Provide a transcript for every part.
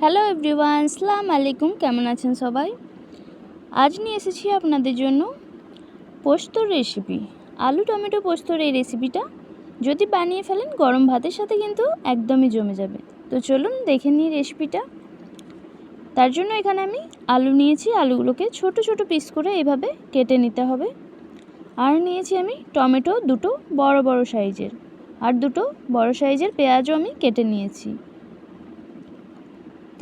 Hello everyone, আসসালামু আলাইকুম। কেমন আছেন সবাই? আজ নিয়ে এসেছি আপনাদের জন্য পোস্তর রেসিপি। আলু টমেটো পোস্তর এই রেসিপিটা যদি বানিয়ে ফেলেন গরম ভাতের সাথে কিন্তু একদমই জমে যাবে। তো চলুন দেখে নিই রেসিপিটা। তার জন্য এখানে আমি আলু নিয়েছি। আলুগুলোকে ছোট ছোট পিস করে এভাবে কেটে নিতে হবে। আর নিয়েছি আমি টমেটো দুটো বড় বড় সাইজের, আর দুটো বড় সাইজের পেঁয়াজও আমি কেটে নিয়েছি।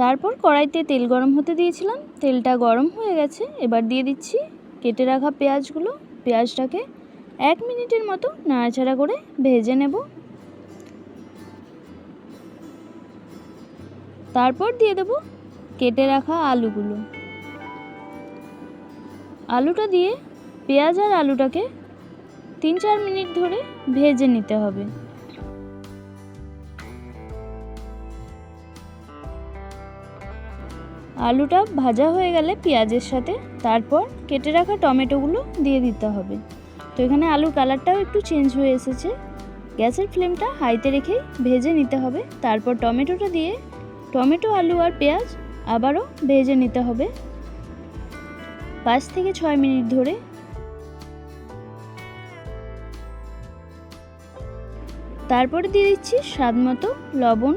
তারপর কড়াইতে তেল গরম হতে দিয়েছিলাম, তেলটা গরম হয়ে গেছে। এবার দিয়ে দিচ্ছি কেটে রাখা পেঁয়াজগুলো। পেঁয়াজটাকে 1 মিনিটের মতো নাড়াচাড়া করে ভেজে নেব। তারপর দিয়ে দেব কেটে রাখা আলুগুলো। আলুটা দিয়ে পেঁয়াজ আর আলুটাকে 3-4 মিনিট ধরে ভেজে নিতে হবে। আলুটা ভাজা হয়ে গেলে পেঁয়াজের সাথে তারপর কেটে রাখা টমেটোগুলো দিয়ে দিতে হবে। তো এখানে আলুর কালারটাও একটু চেঞ্জ হয়ে এসেছে। গ্যাসের ফ্লেমটা হাইতে রেখেই ভেজে নিতে হবে। তারপর টমেটোটা দিয়ে টমেটো, আলু আর পেঁয়াজ আবারও ভেজে নিতে হবে 5 থেকে 6 মিনিট ধরে। তারপরে দিয়ে দিচ্ছি স্বাদ মতো লবণ।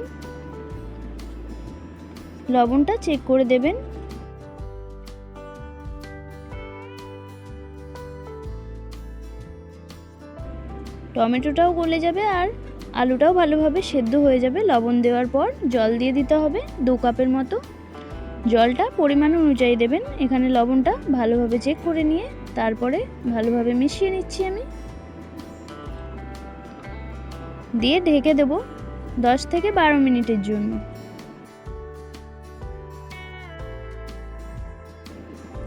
লবণটা চেক করে দেবেন। টমেটোটাও গলে যাবে আর আলুটাও ভালোভাবে সেদ্ধ হয়ে যাবে। লবণ দেওয়ার পর জল দিয়ে দিতে হবে 2 কাপের মতো। জলটা পরিমাণ অনুযায়ী দেবেন। এখানে লবণটা ভালোভাবে চেক করে নিয়ে তারপরে ভালোভাবে মিশিয়ে নিচ্ছি আমি। দিয়ে ঢেকে দেব 10 থেকে 12 মিনিটের জন্য।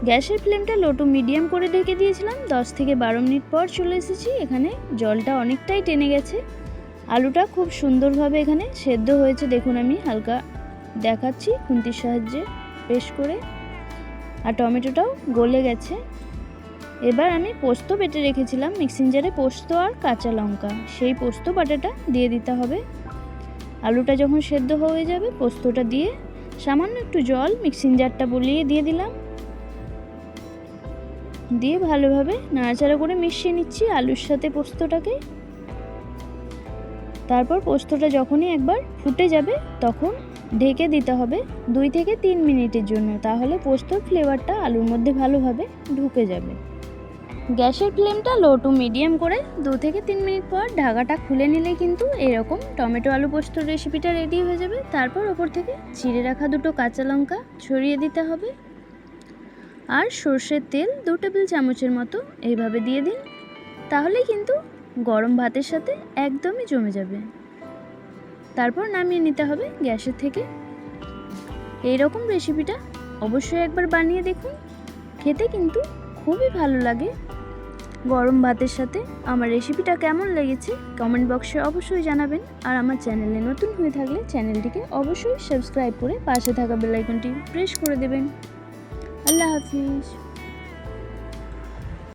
গ্যাসের ফ্লেমটা লো টু মিডিয়াম করে ঢেকে দিয়েছিলাম। 10 থেকে 12 মিনিট পর চলে এসেছি। এখানে জলটা অনেকটাই টেনে গেছে। আলুটা খুব সুন্দরভাবে এখানে সেদ্ধ হয়েছে। দেখুন আমি হালকা দেখাচ্ছি খুন্তির সাহায্যে পেস্ট করে। আর টমেটোটাও গলে গেছে। এবার আমি পোস্ত বেটে রেখেছিলাম মিক্সিং জারে, পোস্ত আর কাঁচা লঙ্কা, সেই পোস্ত বাটাটা দিয়ে দিতে হবে। আলুটা যখন সেদ্ধ হয়ে যাবে পোস্তটা দিয়ে সামান্য একটু জল মিক্সিং জারটা বলিয়ে দিয়ে দিলাম। দিয়ে ভালোভাবে নাড়াচাড়া করে মিশিয়ে নিচ্ছি আলুর সাথে পোস্তটাকে। তারপর পোস্তটা যখনই একবার ফুটে যাবে তখন ঢেকে দিতে হবে 2 থেকে 3 মিনিটের জন্য। তাহলে পোস্তর ফ্লেভারটা আলুর মধ্যে ভালোভাবে ঢুকে যাবে। গ্যাসের ফ্লেমটা লো টু মিডিয়াম করে 2 থেকে 3 মিনিট পর ঢাকাটা খুলে নিলে কিন্তু এরকম টমেটো আলু পোস্তর রেসিপিটা রেডি হয়ে যাবে। তারপর ওপর থেকে চিড়ে রাখা 2টো কাঁচা লঙ্কা ছড়িয়ে দিতে হবে। আর সর্ষের তেল 2 টেবিল চামচের মতো এইভাবে দিয়ে দিন। তাহলেই কিন্তু গরম ভাতের সাথে একদমই জমে যাবে। তারপর নামিয়ে নিতে হবে গ্যাসের থেকে। এই রকম রেসিপিটা অবশ্যই একবার বানিয়ে দেখুন, খেতে কিন্তু খুবই ভালো লাগে গরম ভাতের সাথে। আমার রেসিপিটা কেমন লেগেছে কমেন্ট বক্সে অবশ্যই জানাবেন। আর আমার চ্যানেলে নতুন হয়ে থাকলে চ্যানেলটিকে অবশ্যই সাবস্ক্রাইব করে পাশে থাকা বেল আইকনটি প্রেস করে দেবেন। আল্লাহ হাফিজ।